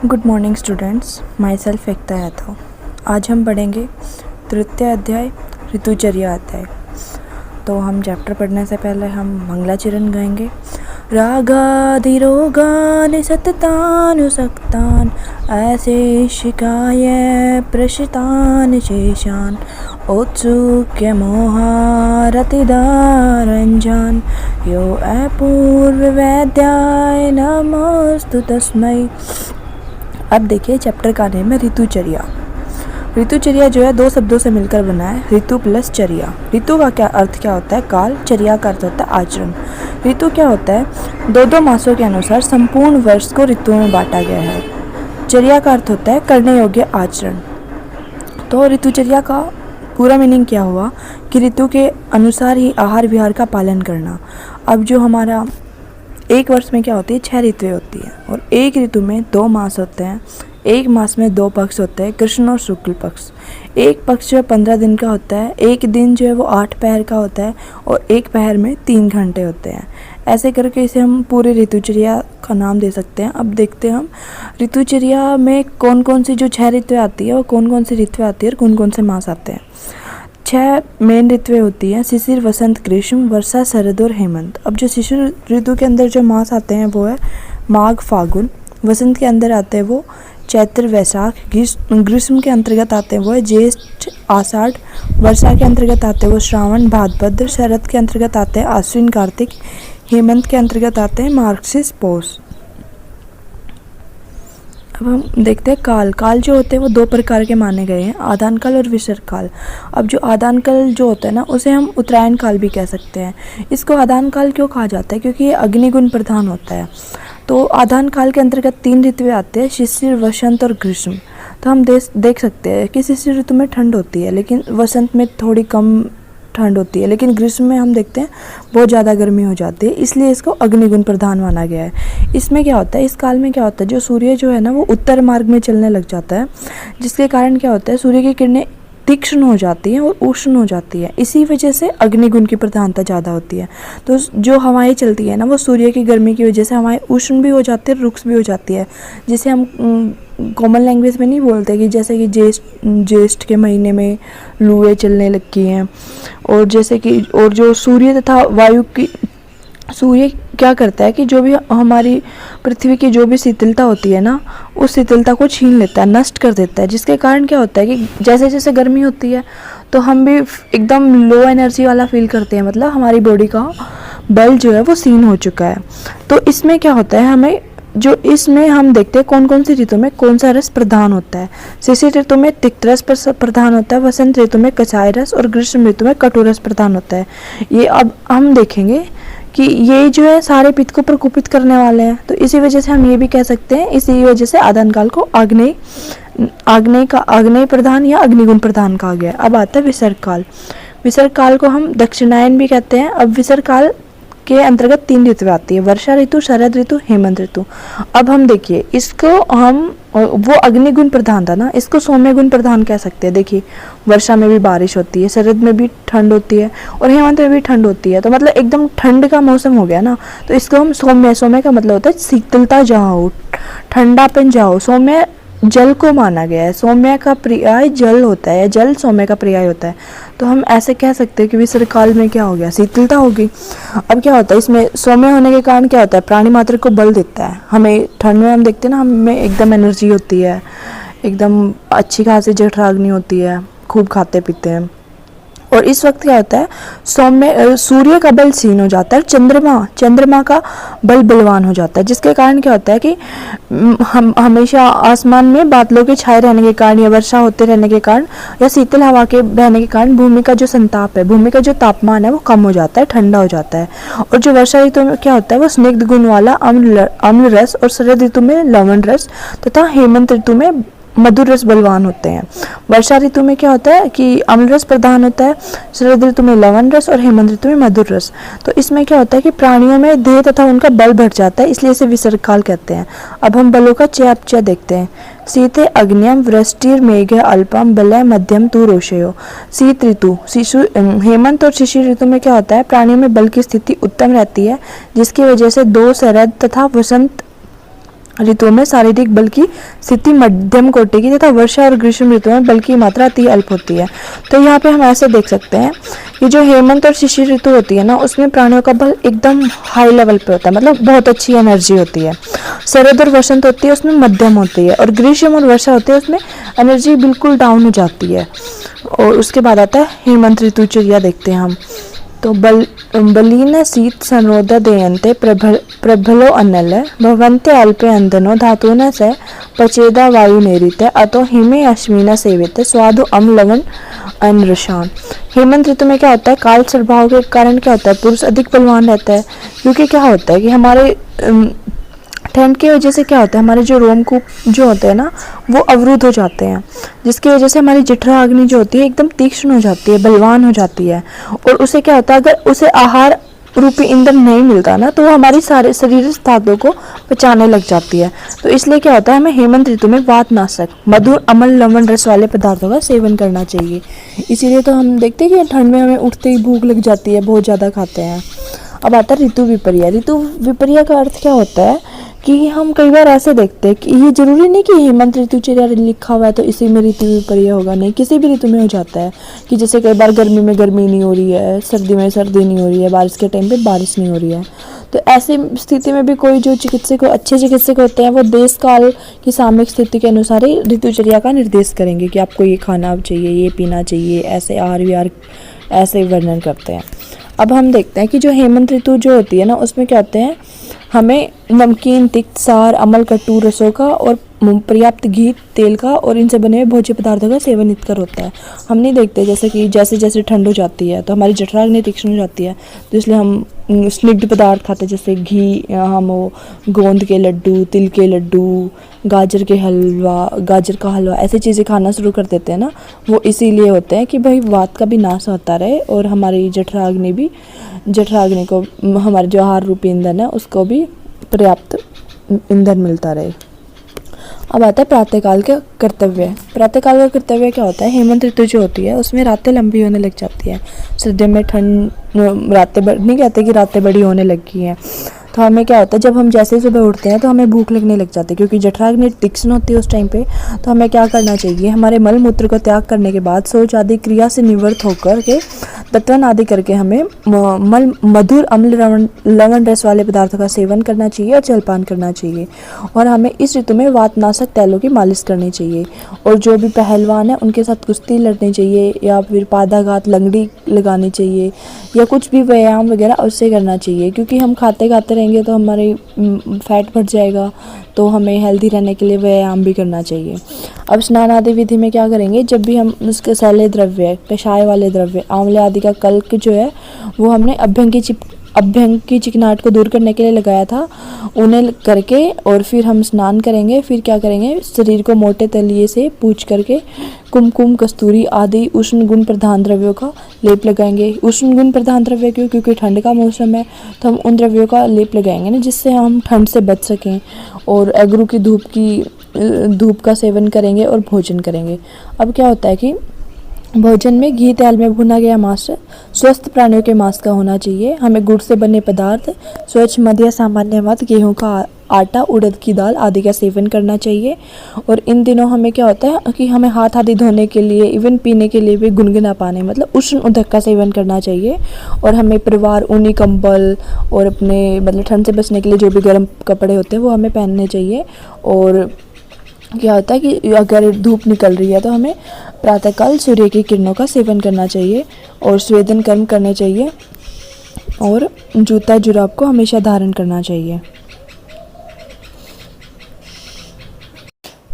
Good morning students, myself Ekta Yadav. आज हम पढ़ेंगे तृतीय अध्याय ऋतुचर्या अध्याय। तो हम चैप्टर पढ़ने से पहले हम मंगलाचरण गाएंगे। रागाधिरोगान सततानुसक्तान ऐसे शिकाय प्रशितान शेषान औत्सुक्य मोहारतिदारंजान यो अपूर्व वैद्याय नमोस्तु तस्मै। अब देखिए चैप्टर का नेम है ऋतुचर्या। ऋतुचर्या जो है दो शब्दों से मिलकर बना है, ऋतु प्लस चर्या। ऋतु का क्या अर्थ क्या होता है? काल। चर्या का अर्थ होता है आचरण। ऋतु क्या होता है? दो मासों के अनुसार संपूर्ण वर्ष को ऋतुओं में बांटा गया है। चर्या का अर्थ होता है करने योग्य आचरण। तो ऋतुचर्या का पूरा मीनिंग क्या हुआ कि ऋतु के अनुसार ही आहार विहार का पालन करना। अब जो हमारा एक वर्ष में क्या होती है, 6 ऋतुएं होती है और एक ऋतु में 2 मास होते हैं। एक मास में 2 पक्ष होते हैं, कृष्ण और शुक्ल पक्ष। एक पक्ष जो है 15 दिन का होता है, एक दिन जो है वो 8 पहर का होता है और एक पहर में 3 घंटे होते हैं। ऐसे करके इसे हम पूरे ऋतुचर्या का नाम दे सकते हैं। अब देखते हैं हम ऋतुचर्या में कौन कौन सी जो 6 ऋतुएं आती है और कौन कौन सी ऋतुएं आती है और कौन कौन से मास आते हैं। 6 मेन ऋतुएं होती हैं, शिशिर, वसंत, ग्रीष्म, वर्षा, शरद और हेमंत। अब जो शिशिर ऋतु के अंदर जो मास आते हैं वो है माघ, फागुन। वसंत के अंदर आते हैं वो चैत्र, वैशाख। ग्रीष्म के अंतर्गत आते हैं वो है ज्येष्ठ, आषाढ़। वर्षा के अंतर्गत आते हैं वो श्रावण, भाद्रपद। शरद के अंतर्गत आते हैं आश्विन, कार्तिक। हेमंत के अंतर्गत आते हैं मार्गशीर्ष, पौष। अब हम देखते हैं काल जो होते हैं वो 2 प्रकार के माने गए हैं, आदान काल और विसर्ग काल। अब जो आदान काल जो होता है ना, उसे हम उत्तरायण काल भी कह सकते हैं। इसको आदान काल क्यों कहा जाता है? क्योंकि ये अग्निगुण प्रधान होता है। तो आदान काल के अंतर्गत 3 ऋतुएं आते हैं, शिशिर, वसंत और ग्रीष्म। तो हम देख सकते हैं कि शिशिर ऋतु में ठंड होती है, लेकिन वसंत में थोड़ी कम ठंड होती है, लेकिन ग्रीष्म में हम देखते हैं बहुत ज़्यादा गर्मी हो जाती है, इसलिए इसको अग्निगुण प्रधान माना गया है। इसमें क्या होता है, इस काल में क्या होता है, जो सूर्य जो है ना वो उत्तर मार्ग में चलने लग जाता है, जिसके कारण क्या होता है, सूर्य की किरणें तीक्ष्ण हो जाती हैं और उष्ण हो जाती है। इसी वजह से अग्निगुण की प्रधानता ज़्यादा होती है। तो जो हवाएं चलती है ना वो सूर्य की गर्मी की वजह से हवाएं उष्ण भी हो जाती है, रुक्ष भी हो जाती है, जिसे हम कॉमन लैंग्वेज में नहीं बोलते कि जैसे कि ज्येष्ठ के महीने में लूएं चलने लगती हैं। और जैसे कि और जो सूर्य तथा वायु की, सूर्य क्या करता है कि जो भी हमारी पृथ्वी की जो भी शीतलता होती है ना, उस शीतलता को छीन लेता है, नष्ट कर देता है, जिसके कारण क्या होता है कि जैसे जैसे गर्मी होती है तो हम भी एकदम लो एनर्जी वाला फील करते हैं, मतलब हमारी बॉडी का बल जो है वो क्षीण हो चुका है। तो इसमें क्या होता है, हमें जो इसमें हम देखते हैं कौन कौन सी ऋतु में कौन सा रस प्रधान होता है। शिशिर ऋतु में तिक्त रस प्रधान होता है, वसंत ऋतु में कचाई रस और ग्रीष्म ऋतु में कटु रस प्रधान होता है। ये अब हम देखेंगे कि ये जो है सारे पित्त को प्रकोपित करने वाले हैं। तो इसी वजह से हम ये भी कह सकते हैं, इसी वजह से आदान काल को आग्नेय प्रधान या अग्निगुण प्रधान कहा गया। अब आता है विसर्ग काल। विसर्ग काल को हम दक्षिणायन भी कहते हैं। अब विसर्ग काल के अंतर्गत 3 ऋतुएं आती है, वर्षा ऋतु, शरद ऋतु, हेमंत ऋतु। अब हम देखिए इसको हम, वो अग्निगुण प्रधान था ना, इसको सौम्य गुण प्रधान कह सकते हैं। देखिए वर्षा में भी बारिश होती है, शरद में भी ठंड होती है और हेमंत में भी ठंड होती है। तो मतलब एकदम ठंड का मौसम हो गया ना, तो इसको हम सौम्य का मतलब होता है शीतलता जहाँ हो, ठंडापन जहाँ हो। सौम्य जल को माना गया है, सौम्य का पर्याय जल होता है, जल सौम्य का पर्याय होता है। तो हम ऐसे कह सकते हैं कि विसर्ग काल में क्या हो गया, शीतलता होगी। अब क्या होता है, इसमें सौम्य होने के कारण क्या होता है, प्राणी मात्र को बल देता है। हमें ठंड में हम देखते हैं ना, हमें एकदम एनर्जी होती है, एकदम अच्छी खासी जठराग्नि होती है, खूब खाते पीते हैं। और इस वक्त क्या होता है, सौम्य सूर्य का बल क्षीण हो जाता है, चंद्रमा का बल बलवान हो जाता है, जिसके कारण क्या होता है कि हम हमेशा आसमान में बादलों के छाए रहने के कारण या वर्षा होते रहने के कारण या शीतल हवा के बहने के कारण भूमि का जो संताप है, भूमि का जो तापमान है वो कम हो जाता है, ठंडा हो जाता है। और जो वर्षा ऋतु में क्या होता है, वो स्निग्ध गुण वाला अम्ल रस और शरद ऋतु में लवण रस तथा हेमंत ऋतु में मधुर रस बलवान होते हैं। वर्षा ऋतु में क्या होता है कि अम्ल रस प्रधान होता है, शरद ऋतु में लवण रस और हेमंत ऋतु में मधुर रस। तो इसमें क्या होता है कि प्राणियों में देह तथा उनका बल बढ़ जाता है, इसलिए इसे विसर्ग काल कहते हैं। अब हम बलों का चयापचय देखते हैं। शीते अग्न्यम वृष्टिर मेघ अल्पम बलय मध्यम तु रोषयो। शीत ऋतु, हेमंत और शिशिर ऋतु में क्या होता है, प्राणियों में बल की स्थिति उत्तम रहती है, जिसकी वजह से 2 शरद तथा वसंत ऋतुओं में शारीरिक बल की स्थिति मध्यम कोटि की तथा वर्षा और ग्रीष्म ऋतु में बल की मात्रा अति अल्प होती है। तो यहाँ पे हम ऐसे देख सकते हैं कि जो हेमंत और शिशिर ऋतु होती है ना, उसमें प्राणियों का बल एकदम हाई लेवल पे होता है, मतलब बहुत अच्छी एनर्जी होती है। शरद और वसंत होती है उसमें मध्यम होती है, और ग्रीष्म और वर्षा होती है उसमें एनर्जी बिल्कुल डाउन हो जाती है। और उसके बाद आता है हेमंत ऋतु चिड़िया, देखते हैं हम। तो बलीन शीत संरोध देयन्ते प्रभलो अनल भवन्ते अल्पे अंधनो धातुन से पचेदा वायु नेरित अतो हिमे अश्विना सेवित स्वादु अम लवण अनृषान। हेमंत ऋतु में क्या होता है, काल स्वभाव के कारण क्या होता है, पुरुष अधिक बलवान रहता है। क्योंकि क्या होता है कि हमारे ठंड की वजह से क्या होता है, हमारे जो रोमकूप जो होते हैं ना, वो अवरुद्ध हो जाते हैं, जिसकी वजह से हमारी जठरा अग्नि जो होती है एकदम तीक्ष्ण हो जाती है, बलवान हो जाती है। और उसे क्या होता है, अगर उसे आहार रूपी ईंधन नहीं मिलता ना, तो वो हमारी सारे शरीर धातुओं को पचाने लग जाती है। तो इसलिए क्या होता है, हमें हेमंत ऋतु में वातनाशक मधुर अम्ल लवण रस वाले पदार्थों का सेवन करना चाहिए। इसीलिए तो हम देखते हैं कि ठंड में हमें उठते ही भूख लग जाती है, बहुत ज़्यादा खाते हैं। अब आता है ऋतु विपर्य। ऋतु विपर्य का अर्थ क्या होता है कि हम कई बार ऐसे देखते हैं कि ये जरूरी नहीं कि हेमंत ऋतु चिड़िया लिखा हुआ है तो इसी में ऋतु विपर्य होगा, नहीं, किसी भी ऋतु में हो जाता है। कि जैसे कई बार गर्मी में गर्मी नहीं हो रही है, सर्दी में सर्दी नहीं हो रही है, बारिश के टाइम पे बारिश नहीं हो रही है। तो ऐसी स्थिति में भी कोई जो चिकित्सक अच्छे चिकित्सक होते हैं, वो देश काल की सामयिक स्थिति के अनुसार ही ऋतुचर्या का निर्देश करेंगे कि आपको ये खाना चाहिए, ये पीना चाहिए, ऐसे आहार विहार ऐसे वर्णन करते हैं। अब हम देखते हैं कि जो हेमंत ऋतु जो होती है ना, उसमें क्या होते हैं, हमें नमकीन, तिक्त, सार, अम्ल, कटु रसों का और पर्याप्त घी, तेल का और इनसे बने हुए भोज्य पदार्थों का सेवन हितकर होता है। हम नहीं देखते जैसे कि जैसे जैसे ठंड हो जाती है तो हमारी जठराग्नि तीक्ष्ण हो जाती है, तो इसलिए हम स्निग्ध पदार्थ खाते हैं, जैसे घी, हम वो गोंद के लड्डू, तिल के लड्डू, गाजर का हलवा, ऐसी चीज़ें खाना शुरू कर देते हैं ना। वो इसीलिए होते हैं कि भाई वात का भी नाश होता रहे और हमारी जठराग्नि को, हमारे जो आहार रूपी ईंधन है उसको भी पर्याप्त ईंधन मिलता रहे। अब आता है प्रातःकाल के कर्तव्य। प्रातःकाल का कर्तव्य क्या होता है, हेमंत ऋतु जो होती है उसमें रातें लंबी होने लग जाती है। सर्दियों में रातें नहीं कहते कि रातें बड़ी होने लगी हैं। तो हमें क्या होता है, जब हम जैसे ही सुबह उठते हैं तो हमें भूख लगने लग जाती है, क्योंकि जठराग्नि तीक्ष्ण होती है उस टाइम पे। तो हमें क्या करना चाहिए, हमारे मल मूत्र को त्याग करने के बाद शौच आदि क्रिया से निवृत्त होकर के दत्तवन आदि करके हमें मधुर अम्ल लवण रस वाले पदार्थों का सेवन करना चाहिए और जलपान करना चाहिए। और हमें इस ऋतु में वातनाशक तैलों की मालिश करनी चाहिए। और जो भी पहलवान है उनके साथ कुश्ती लड़नी चाहिए, या फिर पादाघात लंगड़ी लगानी चाहिए, या कुछ भी व्यायाम वगैरह उससे करना चाहिए। क्योंकि हम खाते खाते रहेंगे तो हमारे फैट बढ़ जाएगा, तो हमें हेल्दी रहने के लिए व्यायाम भी करना चाहिए। अब स्नान आदि विधि में क्या करेंगे, जब भी हम उसके सैले द्रव्य, कषाय वाले द्रव्य, आंवले आदि का कल्क जो है वो हमने अभ्यंग की चिकनाहट को दूर करने के लिए लगाया था, उन्हें करके और फिर हम स्नान करेंगे। फिर क्या करेंगे, शरीर को मोटे तलिए से पूछ करके कुमकुम, कस्तूरी आदि उष्ण गुण प्रधान द्रव्यों का लेप लगाएंगे। उष्ण गुण प्रधान द्रव्य क्यों, क्योंकि ठंड का मौसम है, तो हम उन द्रव्यों का लेप लगाएंगे ना, जिससे हम ठंड से बच सकें। और एगरू की धूप का सेवन करेंगे और भोजन करेंगे। अब क्या होता है कि भोजन में घी तेल में भुना गया मांस स्वस्थ प्राणियों के मांस का होना चाहिए। हमें गुड़ से बने पदार्थ, स्वच्छ मद या सामान्य मद, गेहूं का आटा, उड़द की दाल आदि का सेवन करना चाहिए। और इन दिनों हमें क्या होता है कि हमें हाथ आदि धोने के लिए, इवन पीने के लिए भी गुनगुना पानी मतलब उष्ण उदक का सेवन करना चाहिए। और हमें परिवार ऊनी कंबल और अपने मतलब ठंड से बचने के लिए जो भी गर्म कपड़े होते हैं वो हमें पहनने चाहिए। और क्या होता है कि अगर धूप निकल रही है तो हमें प्रातःकाल सूर्य की किरणों का सेवन करना चाहिए और स्वेदन कर्म करने चाहिए। और जूता जुराब को हमेशा धारण करना चाहिए।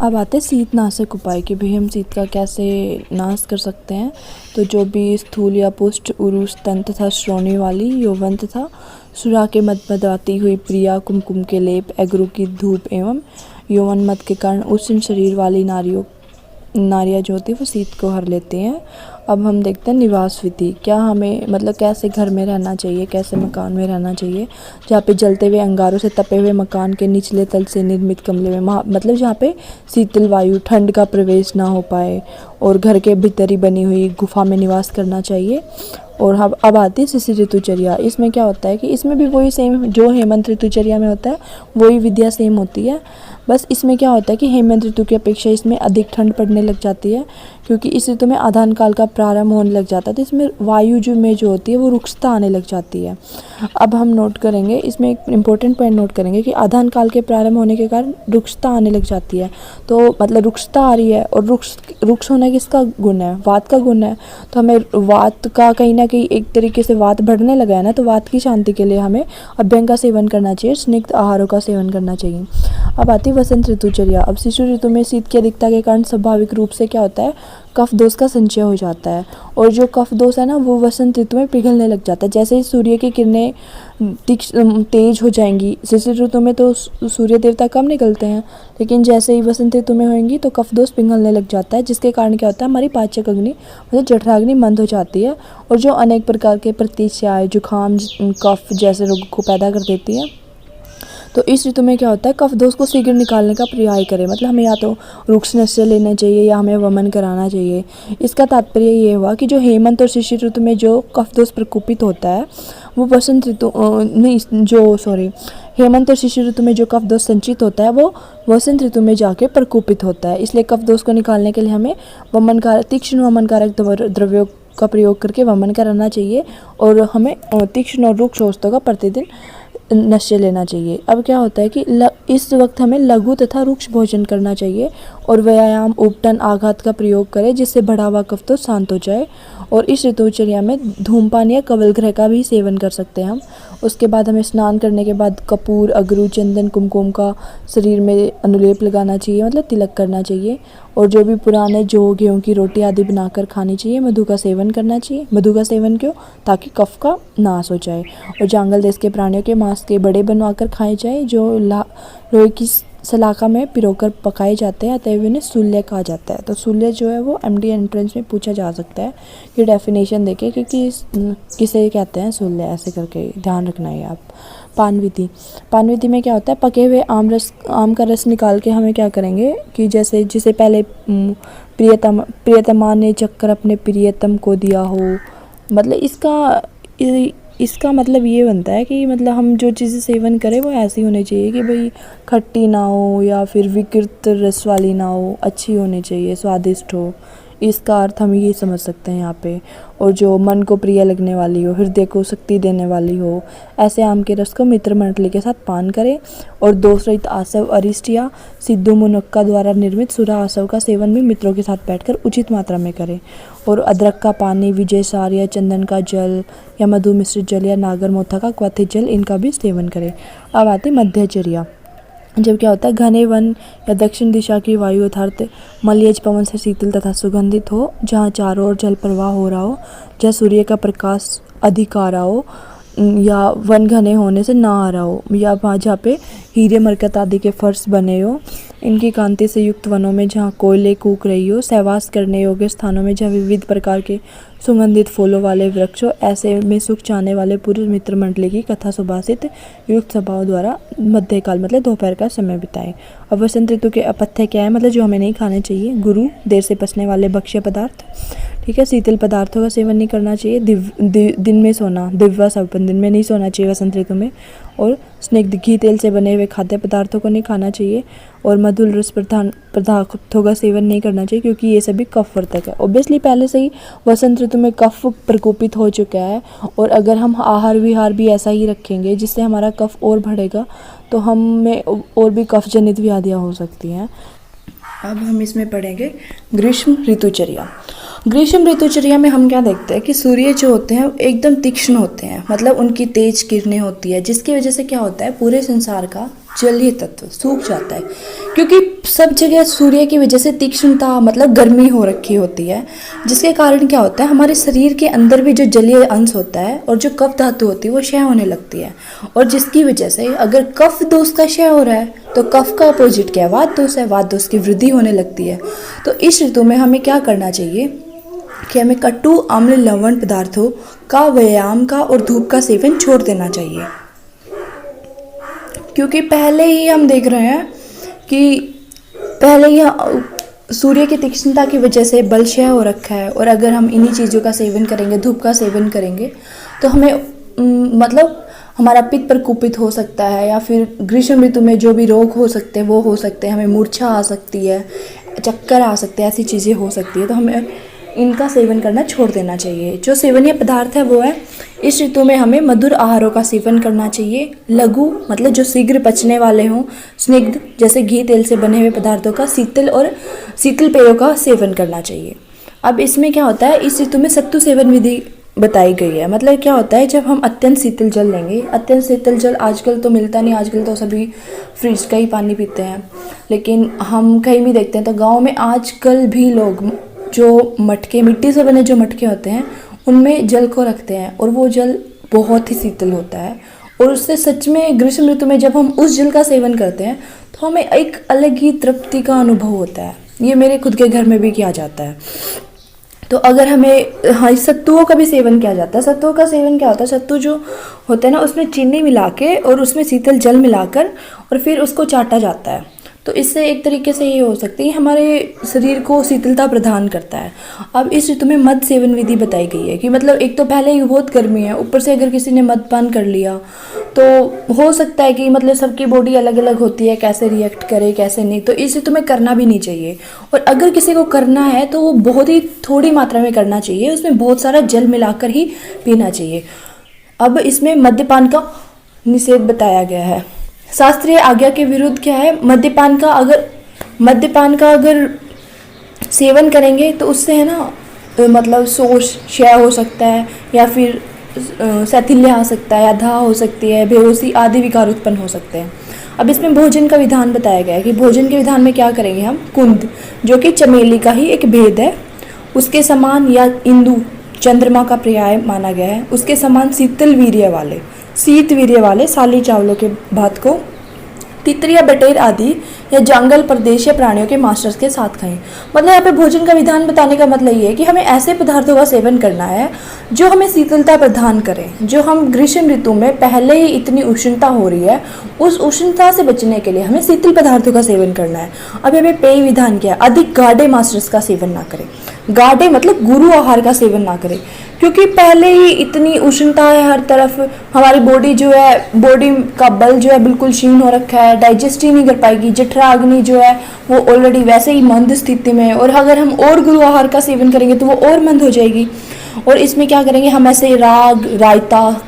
अब आते हैं शीतनाशक उपाय कि भाई हम शीत का कैसे नाश कर सकते हैं। तो जो भी स्थूल या पुष्ट, उरु, स्तन तथा श्रोणी वाली, यौवन तथा सुरा के मद आती हुई प्रिया, कुमकुम के लेप, एगरू की धूप एवं यौवन मद के कारण उष्ण शरीर वाली नारियाँ जो होती है वो शीत को हर लेती हैं। अब हम देखते हैं निवास विधि, क्या हमें मतलब कैसे घर में रहना चाहिए, कैसे मकान में रहना चाहिए। जहाँ पे जलते हुए अंगारों से तपे हुए मकान के निचले तल से निर्मित कमरे में, मतलब जहाँ पे शीतल वायु, ठंड का प्रवेश ना हो पाए, और घर के भीतर ही बनी हुई गुफा में निवास करना चाहिए। और अब आती है शिशिर ऋतुचर्या। इसमें क्या होता है कि इसमें भी वही सेम जो हेमंत ऋतुचर्या में होता है वही विद्या सेम होती है। बस इसमें क्या होता है कि हेमंत ऋतु की अपेक्षा इसमें अधिक ठंड पड़ने लग जाती है, क्योंकि इस ऋतु में आधान काल का प्रारंभ होने लग जाता है। तो इसमें वायु जो होती है वो रुक्षता आने लग जाती है। अब हम नोट करेंगे, इसमें एक इम्पोर्टेंट पॉइंट नोट करेंगे कि आधान काल के प्रारंभ होने के कारण रुक्षता आने लग जाती है। तो मतलब रुक्षता आ रही है, और रुक्ष होना किसका गुण है? वात का गुण है। तो हमें वात का कहीं ना कहीं एक तरीके से वात बढ़ने लगा है ना, तो वात की शांति के लिए हमें अभ्यंग का सेवन करना चाहिए, स्निग्ध आहारों का सेवन करना चाहिए। अब आती है वसंत ऋतुचर्या। अब शिशु ऋतु में शीत की अधिकता के कारण स्वाभाविक रूप से क्या होता है, कफ दोष का संचय हो जाता है, और जो कफ दोष है ना वो वसंत ऋतु में पिघलने लग जाता है। जैसे ही सूर्य की किरणें तेज हो जाएंगी, शिशिर ऋतु में तो सूर्य देवता कम निकलते हैं, लेकिन जैसे ही वसंत ऋतु में होंगी तो कफ दोष पिघलने लग जाता है, जिसके कारण क्या होता है, हमारी पाचक अग्नि मतलब जठराग्नि मंद हो जाती है, और जो अनेक प्रकार के प्रतिश्याय, जुखाम, कफ जैसे रोगों को पैदा कर देती है। तो इस ऋतु में क्या होता है, कफ दोष को शीघ्र निकालने का प्रयास करें, मतलब हमें या तो रुक्ष निश्चय लेना चाहिए या हमें वमन कराना चाहिए। इसका तात्पर्य ये हुआ कि जो हेमंत और शिशिर ऋतु में जो कफ दोष प्रकोपित होता है वो वसंत ऋतु हेमंत और शिशिर ऋतु में जो कफ दोष संचित होता है वो वसंत ऋतु में जाके प्रकोपित होता है। इसलिए कफ दोष को निकालने के लिए हमें तीक्ष्ण वमनकारक द्रव्यों का प्रयोग करके वमन कराना चाहिए, और हमें तीक्ष्ण और रुक्ष औषधों का प्रतिदिन नशे लेना चाहिए। अब क्या होता है कि इस वक्त हमें लघु तथा रुक्ष भोजन करना चाहिए, और व्यायाम, उपटन, आघात का प्रयोग करें, जिससे बढ़ा हुआ कफ तो शांत हो जाए। और इस ऋतुचर्या में धूमपान या कवल ग्रह का भी सेवन कर सकते हैं हम। उसके बाद हमें स्नान करने के बाद कपूर, अगरू, चंदन, कुमकुम का शरीर में अनुलेप लगाना चाहिए, मतलब तिलक करना चाहिए। और जो भी पुराने जौ, गेहूं की रोटी आदि बनाकर खानी चाहिए। मधु का सेवन करना चाहिए। मधु का सेवन क्यों? ताकि कफ का नाश हो जाए। और जंगल देश के प्राणियों के मांस के बड़े बनवाकर खाए जाए, जो लोहे की सलाखा में पिरोकर पकाए जाते हैं, अतएव इन्हें सूल्य कहा जाता है। तो सूल्य जो है वो MD एंट्रेंस में पूछा जा सकता है कि डेफिनेशन देके कि किसे कहते हैं सूल्य, ऐसे करके ध्यान रखना है आप। पान विधि में क्या होता है, पके हुए आम का रस निकाल के हमें क्या करेंगे कि जैसे जिसे पहले प्रियतमा ने चक्कर अपने प्रियतम को दिया हो, मतलब इसका मतलब ये बनता है कि मतलब हम जो चीज़ें सेवन करें वो ऐसी होनी चाहिए कि भाई खट्टी ना हो या फिर विकृत रस वाली ना हो, अच्छी होनी चाहिए, स्वादिष्ट हो। इसका अर्थ हम ये समझ सकते हैं यहाँ पे। और जो मन को प्रिय लगने वाली हो, हृदय को शक्ति देने वाली हो, ऐसे आम के रस को मित्र मंडली के साथ पान करें। और दोष रहित आसव, अरिष्ट या सिद्धू मुनक्का द्वारा निर्मित सुरा आसव का सेवन भी मित्रों के साथ बैठकर उचित मात्रा में करें। और अदरक का पानी, विजय सार या चंदन का जल या मधु मिश्रित जल या नागर मोथा का क्वथित जल, इनका भी सेवन करें। अब आती मध्यचर्या। जब क्या होता है, घने वन या दक्षिण दिशा की वायु अर्थात मलयज पवन से शीतल तथा सुगंधित हो, जहाँ चारों ओर जल प्रवाह हो रहा हो, जहाँ सूर्य का प्रकाश अधिक आ रहा हो, या वन घने होने से ना आ रहा हो, या वहाँ जहाँ पे हीरे मरकत आदि के फर्श बने हो, इनकी कांति से युक्त वनों में जहाँ कोयले कूक रही हो, सहवास करने योग्य स्थानों में जहाँ विविध प्रकार के सुगंधित फूलों वाले वृक्ष हो, ऐसे में सुख चाहने वाले पुरुष मित्र मंडली की कथा सुभाषित युक्त सभाओं द्वारा मध्यकाल मतलब दोपहर का समय बिताएं। अब वसंत ऋतु के अपथ्य क्या है, मतलब जो हमें नहीं खाने चाहिए, गुरु, देर से पचने वाले भक्ष्य पदार्थ, ठीक है, शीतल पदार्थों का सेवन नहीं करना चाहिए, दिन में सोना, दिव्या सपन, दिन में नहीं सोना चाहिए वसंत ऋतु में। और स्निग्ध घी तेल से बने हुए खाद्य पदार्थों को नहीं खाना चाहिए, और मधुर रस पदार्थों का सेवन नहीं करना चाहिए, क्योंकि ये सभी कफ वर्तक है। ऑब्वियसली पहले से ही वसंत ऋतु में कफ प्रकोपित हो चुका है, और अगर हम आहार विहार भी ऐसा ही रखेंगे जिससे हमारा कफ और बढ़ेगा तो हमें और भी कफ जनित व्याधियाँ हो सकती हैं। अब हम इसमें पढ़ेंगे ग्रीष्म ऋतुचर्या। ग्रीष्म ऋतुचर्या में हम क्या देखते हैं कि सूर्य जो होते हैं एकदम तीक्ष्ण होते हैं, मतलब उनकी तेज किरणें होती है, जिसकी वजह से क्या होता है, पूरे संसार का जलीय तत्व सूख जाता है, क्योंकि सब जगह सूर्य की वजह से तीक्ष्णता मतलब गर्मी हो रखी होती है, जिसके कारण क्या होता है, हमारे शरीर के अंदर भी जो जलीय अंश होता है और जो कफ धातु होती है वो क्षय होने लगती है, और जिसकी वजह से अगर कफ दोष का क्षय हो रहा है तो कफ का अपोजिट क्या है, वात दोष है, वात दोष की वृद्धि होने लगती है। तो इस ऋतु में हमें क्या करना चाहिए कि हमें कटु, अम्ल, लवण पदार्थों का, व्यायाम का और धूप का सेवन छोड़ देना चाहिए, क्योंकि पहले ही हम देख रहे हैं कि सूर्य की तीक्ष्णता की वजह से बल क्षय हो रखा है, और अगर हम इन्हीं चीज़ों का सेवन करेंगे, धूप का सेवन करेंगे, तो हमें मतलब हमारा पित्त प्रकोपित हो सकता है, या फिर ग्रीष्म ऋतु में जो भी रोग हो सकते हैं वो हो सकते हैं, हमें मूर्छा आ सकती है, चक्कर आ सकते हैं, ऐसी चीज़ें हो सकती है। तो हमें इनका सेवन करना छोड़ देना चाहिए। जो सेवनीय पदार्थ है वो है, इस ऋतु में हमें मधुर आहारों का सेवन करना चाहिए। लघु मतलब जो शीघ्र पचने वाले हों, स्निग्ध जैसे घी तेल से बने हुए पदार्थों का, शीतल पेयों का सेवन करना चाहिए। अब इसमें क्या होता है, इस ऋतु में सत्तू सेवन विधि बताई गई है। मतलब क्या होता है, जब हम अत्यंत शीतल जल लेंगे, अत्यंत शीतल जल आजकल तो मिलता नहीं, आजकल तो सभी फ्रिज का ही पानी पीते हैं, लेकिन हम कहीं भी देखते हैं तो गांव में आजकल भी लोग जो मटके, मिट्टी से बने जो मटके होते हैं, उनमें जल को रखते हैं, और वो जल बहुत ही शीतल होता है, और उससे सच में ग्रीष्म ऋतु में जब हम उस जल का सेवन करते हैं तो हमें एक अलग ही तृप्ति का अनुभव होता है। ये मेरे खुद के घर में भी किया जाता है। तो अगर हमें, हाँ, सत्तुओं का भी सेवन किया जाता है। सत्तुओं का सेवन क्या होता है, सत्तू जो होते हैं ना, उसमें चीनी मिला के और उसमें शीतल जल मिलाकर और फिर उसको चाटा जाता है। तो इससे एक तरीके से ये हो सकती है, हमारे शरीर को शीतलता प्रदान करता है। अब इस ऋतु में मद सेवन विधि बताई गई है कि मतलब एक तो पहले ही बहुत गर्मी है, ऊपर से अगर किसी ने मदपान कर लिया तो हो सकता है कि मतलब सबकी बॉडी अलग अलग होती है, कैसे रिएक्ट करे कैसे नहीं, तो इस ऋतु में करना भी नहीं चाहिए। और अगर किसी को करना है तो वो बहुत ही थोड़ी मात्रा में करना चाहिए, उसमें बहुत सारा जल मिलाकर ही पीना चाहिए। अब इसमें मद्यपान का निषेध बताया गया है। शास्त्रीय आज्ञा के विरुद्ध क्या है, मद्यपान का अगर सेवन करेंगे तो उससे है ना, मतलब शोष क्षय हो सकता है, या फिर शैथिल्य आ सकता है, या धा हो सकती है, बेहोशी आदि विकार उत्पन्न हो सकते हैं। अब इसमें भोजन का विधान बताया गया है कि भोजन के विधान में क्या करेंगे हम, कुंद जो कि चमेली का ही एक भेद है, उसके समान, या इंदु चंद्रमा का पर्याय माना गया है, उसके समान शीत वीर्य वाले साली चावलों के भात को तितरिया बटेर आदि या जंगल प्रदेशीय प्राणियों के मांस के साथ खाएं। मतलब यहाँ पे भोजन का विधान बताने का मतलब ये है कि हमें ऐसे पदार्थों का सेवन करना है जो हमें शीतलता प्रदान करें। जो हम ग्रीष्म ऋतु में पहले ही इतनी उष्णता हो रही है, उस उष्णता से बचने के लिए हमें शीतल पदार्थों का सेवन करना है। अब हमें पेय विधान क्या है, अधिक गाढ़े मांस का सेवन ना करें। गाढ़े मतलब गुरु आहार का सेवन ना करें, क्योंकि पहले ही इतनी उष्णता है हर तरफ, हमारी बॉडी जो है, बॉडी का बल जो है बिल्कुल क्षीण हो रखा है, डाइजेस्ट ही नहीं कर पाएगी। जठरा अग्नि जो है वो ऑलरेडी वैसे ही मंद स्थिति में है, और अगर हम और गुरु आहार का सेवन करेंगे तो वो और मंद हो जाएगी। और इसमें क्या करेंगे, हम ऐसे राग, रायता,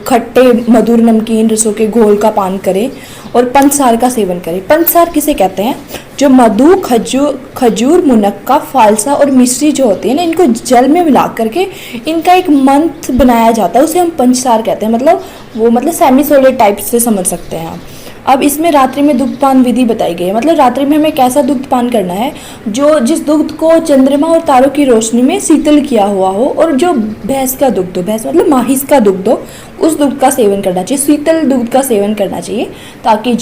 खट्टे मधुर नमकीन रसों के घोल का पान करें, और पंचसार का सेवन करें। पंचसार किसे कहते हैं, जो मधु, खजूर, मुनक्का, फालसा और मिश्री जो होती है ना, इनको जल में मिला करके इनका एक मंथ बनाया जाता है, उसे हम पंचसार कहते हैं। मतलब सेमी सोलिड टाइप से समझ सकते हैं आप। अब इसमें रात्रि में दुग्धपान विधि बताई गई है। मतलब रात्रि में हमें कैसा दुग्धपान करना है, जिस दुग्ध को चंद्रमा और तारों की रोशनी में शीतल किया हुआ हो, और जो भैंस का दुग्ध हो, भैंस मतलब माहिस का दुग्ध हो, उस दुग्ध का सेवन करना चाहिए, शीतल दुग्ध का सेवन करना चाहिए, ताकि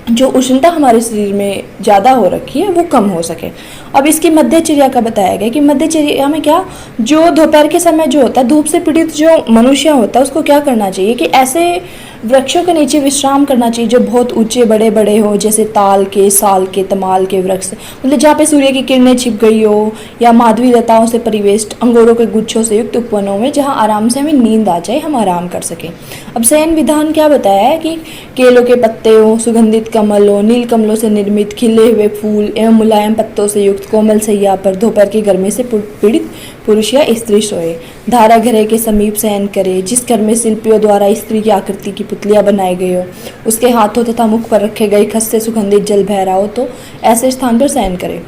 जो उष्णता हमारे शरीर में ज़्यादा हो रखी है वो कम हो सके। अब इसकी मध्यचर्या का बताया गया कि मध्यचर्या में क्या, जो दोपहर के समय जो होता है, धूप से पीड़ित जो मनुष्य होता है उसको क्या करना चाहिए कि ऐसे वृक्षों के नीचे विश्राम करना चाहिए जो बहुत ऊंचे बड़े बड़े हो, जैसे ताल के, साल के, तमाल के वृक्ष, मतलब जहाँ पे सूर्य की किरणें छिप गई हो, या माधवी लताओं से परिवेष्ट अंगूरों के गुच्छों से युक्त उपवनों में, जहाँ आराम से हमें नींद आ जाए, हम आराम कर सकें। अब शयन विधान क्या बताया है कि केलों के पत्ते हो, सुगंधित कमल हो, नील कमलों से निर्मित खिले हुए फूल एवं मुलायम पत्तों से युक्त कोमल सैया पर दोपहर की गर्मी से पीड़ित पुरुष या स्त्री सोए। धारा घरे के समीप शयन करे, जिस घर में शिल्पियों द्वारा स्त्री की आकृति की पुतलियां बनाई गई हो, उसके हाथों तथा मुख पर रखे गए खस से सुगंधित जल बह रहा हो, तो ऐसे स्थान पर शयन करे।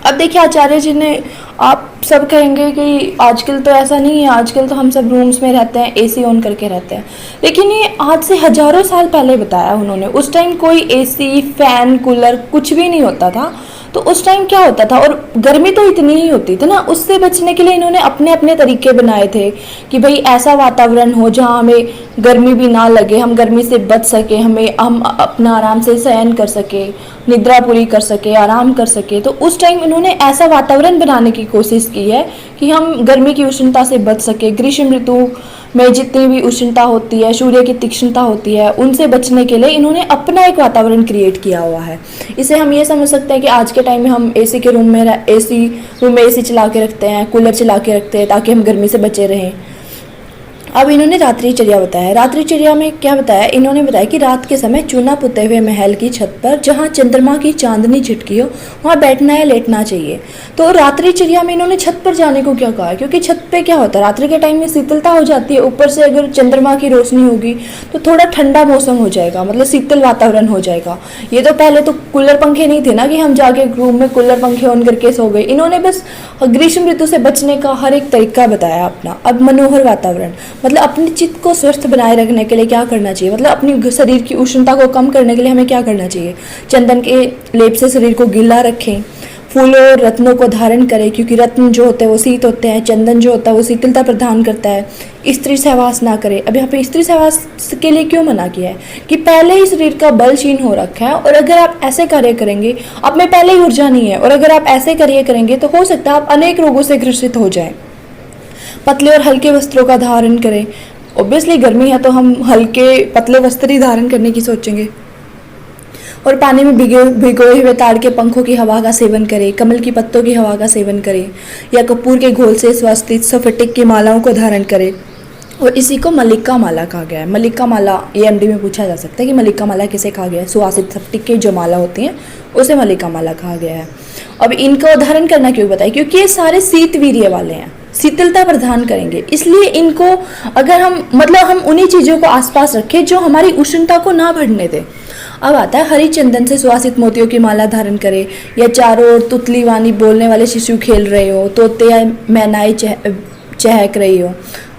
अब देखिए आचार्य जी ने, आप सब कहेंगे कि आजकल तो ऐसा नहीं है, आजकल तो हम सब रूम्स में रहते हैं, एसी ऑन करके रहते हैं, लेकिन ये आज से हजारों साल पहले बताया उन्होंने। उस टाइम कोई एसी, फैन, कूलर कुछ भी नहीं होता था। तो उस टाइम क्या होता था, और गर्मी तो इतनी ही होती थी ना, उससे बचने के लिए इन्होंने अपने अपने तरीके बनाए थे कि भाई ऐसा वातावरण हो जहाँ हमें गर्मी भी ना लगे, हम गर्मी से बच सके, हम अपना आराम से शयन कर सके, निद्रा पूरी कर सके, आराम कर सके। तो उस टाइम इन्होंने ऐसा वातावरण बनाने की कोशिश की है कि हम गर्मी की उष्णता से बच सके। ग्रीष्म ऋतु में जितनी भी उष्णता होती है, सूर्य की तीक्ष्णता होती है, उनसे बचने के लिए इन्होंने अपना एक वातावरण क्रिएट किया हुआ है। इसे हम ये समझ सकते हैं कि आज के टाइम में हम एसी के रूम में एसी चला के रखते हैं, कूलर चला के रखते हैं ताकि हम गर्मी से बचे रहें। अब इन्होंने रात्रिचर्या बताया। रात्रिचर्या में क्या बताया? इन्होंने बताया कि रात के समय चूना पुते हुए महल की छत पर जहाँ चंद्रमा की चांदनी छिटकी हो वहाँ बैठना या लेटना चाहिए। तो रात्रिचर्या में इन्होंने छत पर जाने को क्या कहा? क्योंकि छत पे क्या होता है, रात्रि के टाइम में शीतलता हो जाती है, ऊपर से अगर चंद्रमा की रोशनी होगी तो थोड़ा ठंडा मौसम हो जाएगा, मतलब शीतल वातावरण हो जाएगा। ये तो पहले तो कूलर पंखे नहीं थे ना कि हम जाके रूम में कूलर पंखे ऑन करके सो गए। इन्होंने बस ग्रीष्म ऋतु से बचने का हर एक तरीका बताया अपना। अब मनोहर वातावरण, मतलब अपने चित्त को स्वस्थ बनाए रखने के लिए क्या करना चाहिए, मतलब अपनी शरीर की उष्णता को कम करने के लिए हमें क्या करना चाहिए? चंदन के लेप से शरीर को गीला रखें, फूलों और रत्नों को धारण करें, क्योंकि रत्न जो होते हैं वो शीत होते हैं, चंदन जो होता है वो शीतलता प्रदान करता है। स्त्री सहवास ना करें। अब यहाँ पे स्त्री सहवास के लिए क्यों मना किया है? कि पहले ही शरीर का बल क्षीण हो रखा है और अगर आप ऐसे कार्य करेंगे, आप में पहले ही ऊर्जा नहीं है और अगर आप ऐसे कार्य करेंगे तो हो सकता है आप अनेक रोगों से ग्रसित हो जाएं। पतले और हल्के वस्त्रों का धारण करें। ऑब्वियसली गर्मी है तो हम हल्के पतले वस्त्र ही धारण करने की सोचेंगे। और पानी में भिगोए हुए ताड़ के पंखों की हवा का सेवन करें, कमल की पत्तों की हवा का सेवन करें या कपूर के घोल से स्वास्तिक स्फटिक की मालाओं को धारण करें। और इसी को मल्लिका माला कहा गया है। मल्लिका माला ये एमडी में पूछा जा सकता है कि मल्लिका माला किसे कहा गया है? सुवासित स्फटिक की जो माला होती हैं उसे मल्लिका माला कहा गया है। अब इनको धारण करना क्यों बताया? क्योंकि ये सारे शीत वीर्य वाले हैं, शीतलता प्रदान करेंगे, इसलिए इनको अगर हम उन्हीं चीज़ों को आसपास रखें जो हमारी उष्णता को ना बढ़ने दे। अब आता है हरी चंदन से सुवासित मोतियों की माला धारण करें या चारों ओर तुतली वाणी बोलने वाले शिशु खेल रहे हो, तोते या मैनाएं चहक रही हो।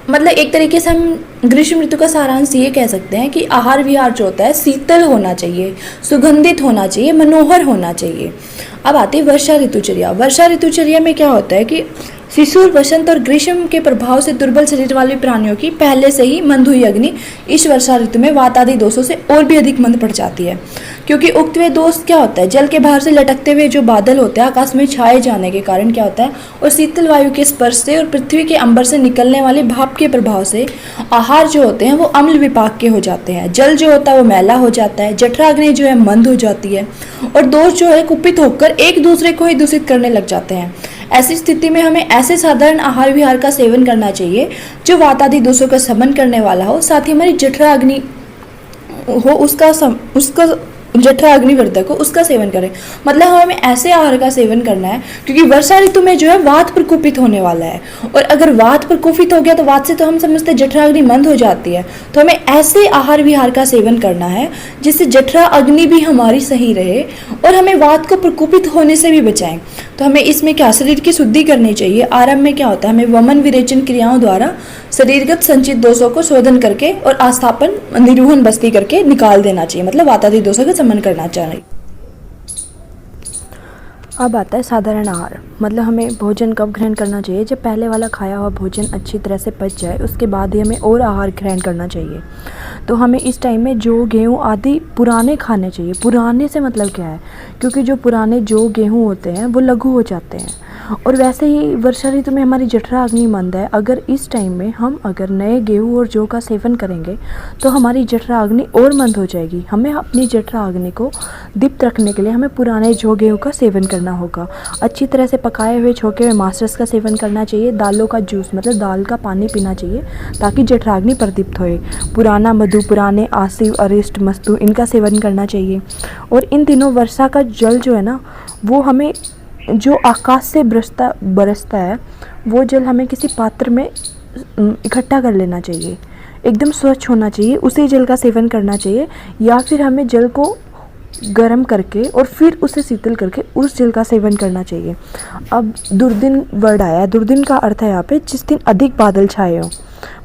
मतलब एक तरीके से हम ग्रीष्म ऋतु का सारांश ये कह सकते हैं कि आहार विहार जो होता है शीतल होना चाहिए, सुगंधित होना चाहिए, मनोहर होना चाहिए। अब आती है वर्षा ऋतुचर्या। वर्षा ऋतुचर्या में क्या होता है कि शिशु, वसंत और ग्रीष्म के प्रभाव से दुर्बल शरीर वाले प्राणियों की पहले से ही मंद हुई अग्नि इस वर्षा ऋतु में वात आदि दोषों से और भी अधिक मंद पड़ जाती है। क्योंकि उक्त वे दोष क्या होता है? जल के बाहर से लटकते हुए जो बादल होते हैं आकाश में छाए जाने के कारण क्या होता है, और शीतल वायु के स्पर्श से और पृथ्वी के अंबर से निकलने वाले भाप के प्रभाव से आहार जो होते हैं वो अम्ल विपाक के हो जाते हैं। जल जो होता है वो मैला हो जाता है, जठराग्नि जो है मंद हो जाती है और दोष जो है कुपित होकर एक दूसरे को ही दूषित करने लग जाते हैं। ऐसी स्थिति में हमें ऐसे साधारण आहार विहार का सेवन करना चाहिए जो वात आदि दोषों का शमन करने वाला हो, साथ ही हमारी जठराग्नि हो उसका जठरा अग्निवर्धक हो उसका सेवन करें। मतलब हमें ऐसे आहार का सेवन करना है क्योंकि वर्षा ऋतु में जो है वात प्रकोपित होने वाला है और अगर वात प्रकोपित हो गया तो वात से तो हम समझते हैं जठरा अग्नि मंद हो जाती है। तो हमें ऐसे आहार विहार का सेवन करना है जिससे जठरा अग्नि भी हमारी सही रहे और हमें वात को प्रकोपित होने से भी बचाएं। तो हमें इसमें क्या शरीर की शुद्धि करनी चाहिए। आरंभ में क्या होता है, हमें वमन विरेचन क्रियाओं द्वारा शरीरगत संचित दोषों को शोधन करके और आस्थापन निरूहन बस्ती करके निकाल देना चाहिए, मतलब वातादि दोषों का शमन करना चाहिए। अब आता है साधारण आहार, मतलब हमें भोजन कब ग्रहण करना चाहिए? जब पहले वाला खाया हुआ भोजन अच्छी तरह से पच जाए उसके बाद ही हमें और आहार ग्रहण करना चाहिए। तो हमें इस टाइम में जौ, गेहूँ आदि पुराने खाने चाहिए। पुराने से मतलब क्या है, क्योंकि जो पुराने जौ गेहूँ होते हैं वो लघु हो जाते हैं और वैसे ही वर्षा ऋतु में हमारी जठरा अग्नि मंद है। अगर इस टाइम में हम अगर नए गेहूँ और जौ का सेवन करेंगे तो हमारी जठरा अग्नि और मंद हो जाएगी। हमें अपनी जठरा अग्नि को दीप्त रखने के लिए हमें पुराने जौ गेहूँ का सेवन करना होगा। अच्छी तरह से पकाए हुए छोके हुए मांस का सेवन करना चाहिए। दालों का जूस मतलब दाल का पानी पीना चाहिए ताकि जठरा अग्नि प्रदीप्त होए। पुराना मधु, पुराने आसिव, अरिष्ट, मस्तु इनका सेवन करना चाहिए। और इन दिनों वर्षा का जल जो है ना वो हमें जो आकाश से बरसता है वो जल हमें किसी पात्र में इकट्ठा कर लेना चाहिए। एकदम स्वच्छ होना चाहिए, उसी जल का सेवन करना चाहिए या फिर हमें जल को गर्म करके और फिर उसे शीतल करके उस जल का सेवन करना चाहिए। अब दुर्दिन वर्ड आया। दुर्दिन का अर्थ है यहाँ पे जिस दिन अधिक बादल छाए हों,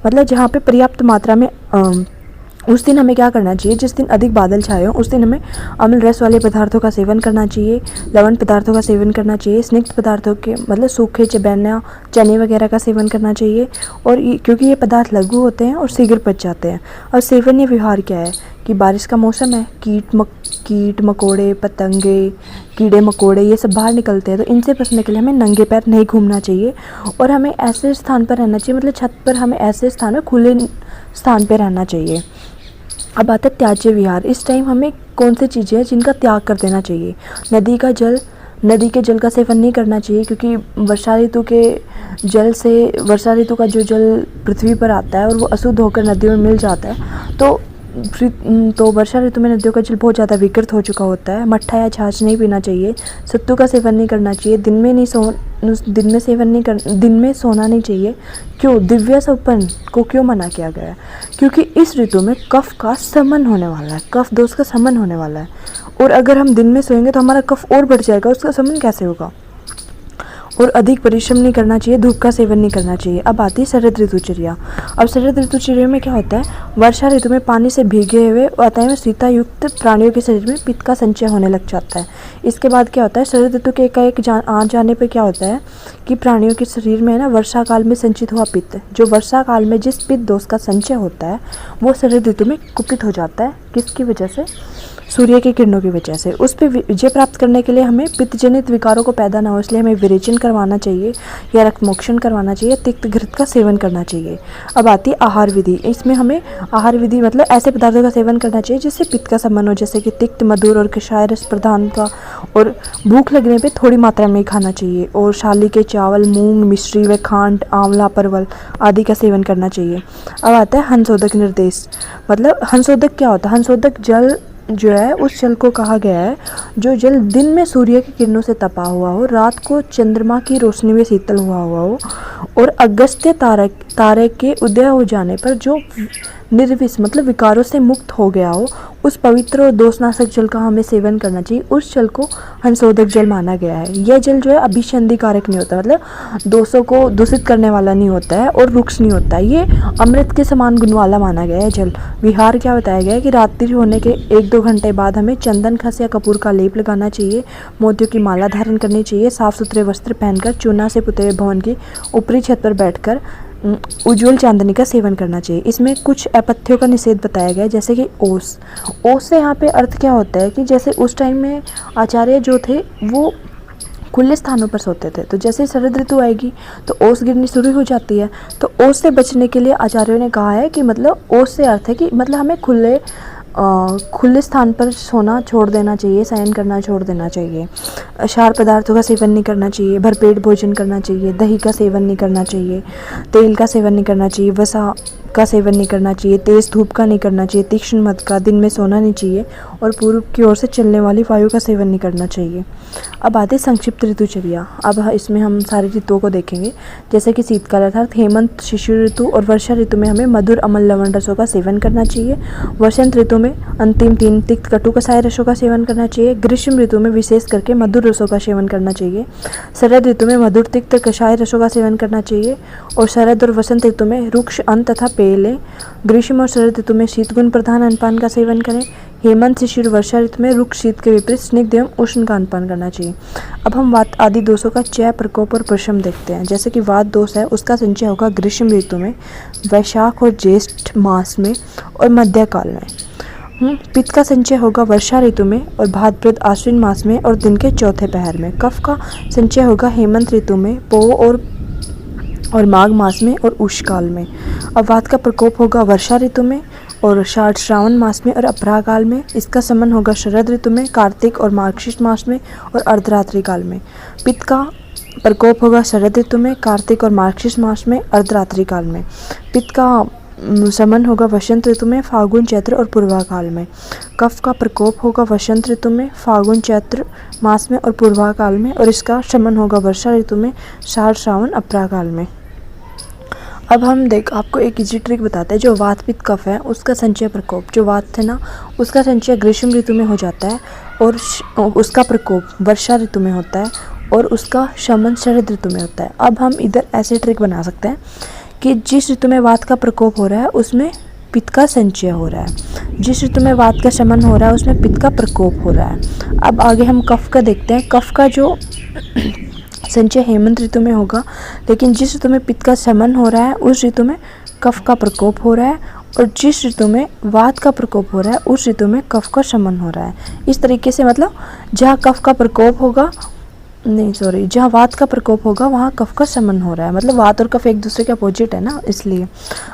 मतलब जहाँ पे पर्याप्त मात्रा में उस दिन हमें क्या करना चाहिए? जिस दिन अधिक बादल छाए हों उस दिन हमें अम्ल रस वाले पदार्थों का सेवन करना चाहिए, लवण पदार्थों का सेवन करना चाहिए, स्निग्ध पदार्थों के मतलब सूखे चबैना, चने वगैरह का सेवन करना चाहिए। और क्योंकि ये पदार्थ लघु होते हैं और शीघ्र पच जाते हैं। और सेवनीय व्यवहार क्या है कि बारिश का मौसम है, कीट मकोड़े, पतंगे, कीड़े मकोड़े ये सब बाहर निकलते हैं, तो इनसे बचने के लिए हमें नंगे पैर नहीं घूमना चाहिए और हमें ऐसे स्थान पर रहना चाहिए, मतलब छत पर हमें ऐसे स्थान में खुले स्थान पर रहना चाहिए। अब आता है त्याज्य विहार। इस टाइम हमें कौन सी चीज़ें हैं जिनका त्याग कर देना चाहिए। नदी के जल का सेवन नहीं करना चाहिए, क्योंकि वर्षा ऋतु का जो जल पृथ्वी पर आता है और वो अशुद्ध होकर नदियों में मिल जाता है, तो वर्षा ऋतु में नदियों का जल बहुत ज़्यादा विकृत हो चुका होता है। मट्ठा या छाछ नहीं पीना चाहिए, सत्तू का सेवन नहीं करना चाहिए, दिन में सोना नहीं चाहिए। क्यों? दिव्य सपन को क्यों मना किया गया है? क्योंकि इस ऋतु में कफ का समन होने वाला है, कफ दोष का समन होने वाला है, और अगर हम दिन में सोएंगे तो हमारा कफ और बढ़ जाएगा, उसका समन कैसे होगा? और अधिक परिश्रम नहीं करना चाहिए, धूप का सेवन नहीं करना चाहिए। अब आती है शरद ऋतुचर्या। अब शरद ऋतुचर्या में क्या होता है, वर्षा ऋतु में पानी से भीगे हुए वातावरण में शीता युक्त प्राणियों के शरीर में पित्त का संचय होने लग जाता है। इसके बाद क्या होता है, शरद ऋतु के एकाएक आ जाने पर क्या होता है कि प्राणियों के शरीर में ना वर्षा काल में संचित हुआ पित्त, जो वर्षा काल में जिस पित्त दोष का संचय होता है वो शरद ऋतु में कुपित हो जाता है। किसकी वजह से? सूर्य की किरणों की वजह से। उस पर विजय प्राप्त करने के लिए हमें पित्तजनित विकारों को पैदा ना हो, इसलिए हमें विरेचन करवाना चाहिए या रक्तमोक्षण करवाना चाहिए, तिक्त घृत का सेवन करना चाहिए। अब आती है आहार विधि। इसमें हमें आहार विधि मतलब ऐसे पदार्थों का सेवन करना चाहिए जिससे पित्त का समन हो, जैसे कि तिक्त, मधुर और कषाय रस प्रधान का, और भूख लगने पर थोड़ी मात्रा में खाना चाहिए, और शाली के चावल, मूंग, मिश्री व खांड, आंवला, परवल आदि का सेवन करना चाहिए। अब आता है हंसोदक निर्देश। मतलब हंसोदक क्या होता है? हंसोदक जल जो है उस जल को कहा गया है जो जल दिन में सूर्य की किरणों से तपा हुआ हो, रात को चंद्रमा की रोशनी में शीतल हुआ हो, और अगस्त्य तारे के उदय हो जाने पर जो निर्विष मतलब विकारों से मुक्त हो गया हो, उस पवित्र और दोषनाशक जल का हमें सेवन करना चाहिए। उस जल को हंसोदक जल माना गया है। यह जल जो है अभिसंधि कारक नहीं होता, मतलब दोषों को दूषित करने वाला नहीं होता है और रुक्ष नहीं होता है, ये अमृत के समान गुण वाला माना गया है जल। विहार क्या बताया गया है कि रात्रि होने के 1-2 घंटे बाद हमें चंदन, खस या कपूर का लेप लगाना चाहिए, मोतियों की माला धारण करनी चाहिए, साफ सुथरे वस्त्र पहनकर चूना से पुते हुए भवन की ऊपरी छत पर बैठकर उज्ज्वल चांदनी का सेवन करना चाहिए। इसमें कुछ अपथ्यों का निषेध बताया गया है, जैसे कि ओस से यहाँ पे अर्थ क्या होता है कि जैसे उस टाइम में आचार्य जो थे वो खुले स्थानों पर सोते थे, तो जैसे शरद ऋतु आएगी तो ओस गिरनी शुरू हो जाती है। तो ओस से बचने के लिए आचार्यों ने कहा है कि मतलब ओस से अर्थ है कि मतलब हमें खुले स्थान पर सोना छोड़ देना चाहिए, शयन करना छोड़ देना चाहिए, क्षार पदार्थों का सेवन नहीं करना चाहिए, भरपेट भोजन करना चाहिए, दही का सेवन नहीं करना चाहिए, तेल का सेवन नहीं करना चाहिए, वसा का सेवन नहीं करना चाहिए, तेज़ धूप का नहीं करना चाहिए, तीक्ष्ण मद का, दिन में सोना नहीं चाहिए, और पूर्व की ओर से चलने वाली वायु का सेवन नहीं करना चाहिए। अब आते संक्षिप्त ऋतुचर्या। अब इसमें हम सारी ऋतुओं को देखेंगे, जैसे कि शीतकाल अर्थात हेमंत, शिशिर ऋतु और वर्षा ऋतु में हमें मधुर अमल लवण रसों का सेवन करना चाहिए। वसंत ऋतु में अंतिम 3 तिक्त कटु कसाय रसों का सेवन करना चाहिए। ग्रीष्म ऋतु में विशेष करके मधुर रसों का सेवन करना चाहिए। शरद ऋतु में मधुर तिक्त कषाय रसों का सेवन करना चाहिए, और शरद और वसंत ऋतु में रुक्ष अन्न तथा पेय लें। ग्रीष्म और शरद ऋतु में शीतगुण प्रधान अन्नपान का सेवन करें। हेमंत, शिशिर, वर्षा ऋतु में रुक्ष शीत के विपरीत स्निग्ध एवं उष्ण का अन्नपान करना चाहिए। अब हम वात आदि दोषों का चय, प्रकोप और प्रशम देखते हैं। जैसे कि वात दोष है उसका संचय होगा ग्रीष्म ऋतु में, वैशाख और ज्येष्ठ मास में और मध्यकाल में। पित्त का संचय होगा वर्षा ऋतु में और भाद्रपद आश्विन मास में और दिन के चौथे पहर में। कफ का संचय होगा हेमंत ऋतु में, पोह और माघ मास में और उष्णकाल में। अब वात का प्रकोप होगा वर्षा ऋतु में और श्रावण मास में और अपराह काल में। इसका समन होगा शरद ऋतु में, कार्तिक और मार्गशीर्ष मास में और अर्धरात्रि काल में। पित्त का प्रकोप होगा शरद ऋतु में, कार्तिक और मार्गशीर्ष मास में, अर्धरात्रि काल में। पित्त का समन होगा वसंत ऋतु में, फागुन, चैत्र और पूर्वा काल में। कफ का प्रकोप होगा वसंत ऋतु में, फागुन, चैत्र मास में और पूर्वा काल में, और इसका शमन होगा वर्षा ऋतु में, श्रावण, अपराह काल में। अब हम आपको एक इजी ट्रिक बताते हैं। जो वात पित्त कफ है उसका संचय प्रकोप, जो वात है ना उसका संचय ग्रीष्म ऋतु में हो जाता है और उसका प्रकोप वर्षा ऋतु में होता है और उसका शमन शरद ऋतु में होता है। अब हम इधर ऐसे ट्रिक बना सकते हैं कि जिस ऋतु में वात का प्रकोप हो रहा है उसमें पित्त का संचय हो रहा है, जिस ऋतु में वात का शमन हो रहा है उसमें पित्त का प्रकोप हो रहा है। अब आगे हम कफ का देखते हैं। कफ का जो संचय हेमंत ऋतु में होगा, लेकिन जिस ऋतु में पित्त का शमन हो रहा है उस ऋतु में कफ का प्रकोप हो रहा है और जिस ऋतु में वात का प्रकोप हो रहा है उस ऋतु में कफ का शमन हो रहा है। इस तरीके से मतलब जहाँ कफ का प्रकोप होगा, नहीं सॉरी, जहाँ वात का प्रकोप होगा वहाँ कफ का शमन हो रहा है। मतलब वात और कफ एक दूसरे के अपोजिट है ना, इसलिए।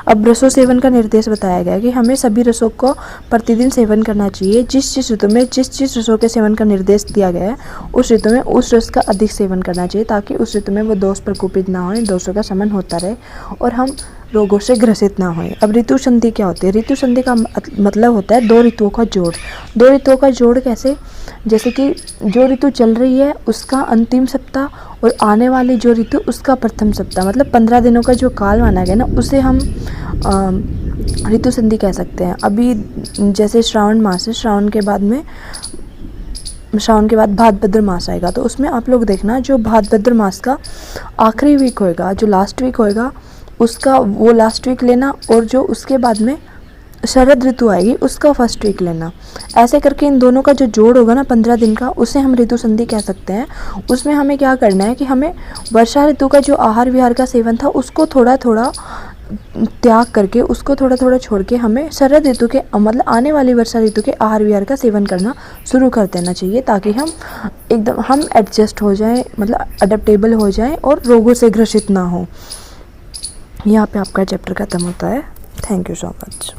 अब रसों सेवन का निर्देश बताया गया है कि हमें सभी रसों को प्रतिदिन सेवन करना चाहिए। जिस ऋतु में जिस रसों के सेवन का निर्देश दिया गया है उस ऋतु में उस रस का अधिक सेवन करना चाहिए, ताकि उस ऋतु में वो दोष प्रकोपित ना हो, दोषों का शमन होता रहे और हम रोगों से ग्रसित ना हों। अब ऋतु संधि क्या होती है? ऋतु संधि का मतलब होता है दो ऋतुओं का जोड़। दो ऋतुओं का जोड़ कैसे? जैसे कि जो ऋतु चल रही है उसका अंतिम सप्ताह और आने वाली जो ऋतु उसका प्रथम सप्ताह, मतलब 15 दिनों का जो काल माना गया ना, उसे हम ऋतु संधि कह सकते हैं। अभी जैसे श्रावण मास है, श्रावण के बाद भाद्रपद मास आएगा, तो उसमें आप लोग देखना जो भाद्रपद मास का आखिरी वीक होएगा, जो लास्ट वीक होएगा उसका वो लास्ट वीक लेना, और जो उसके बाद में शरद ऋतु आएगी उसका फर्स्ट वीक लेना। ऐसे करके इन दोनों का जो जोड़ होगा ना 15 दिन का, उसे हम ऋतु संधि कह सकते हैं। उसमें हमें क्या करना है कि हमें वर्षा ऋतु का जो आहार विहार का सेवन था उसको थोड़ा थोड़ा त्याग करके, उसको थोड़ा थोड़ा छोड़ के हमें शरद ऋतु के मतलब आने वाली वर्षा ऋतु के आहार विहार का सेवन करना शुरू कर देना चाहिए, ताकि हम एडजस्ट हो जाएं, मतलब अडेप्टेबल हो जाएं और रोगों से ग्रसित ना हो। यहाँ पे आपका चैप्टर खत्म होता है। Thank you so much.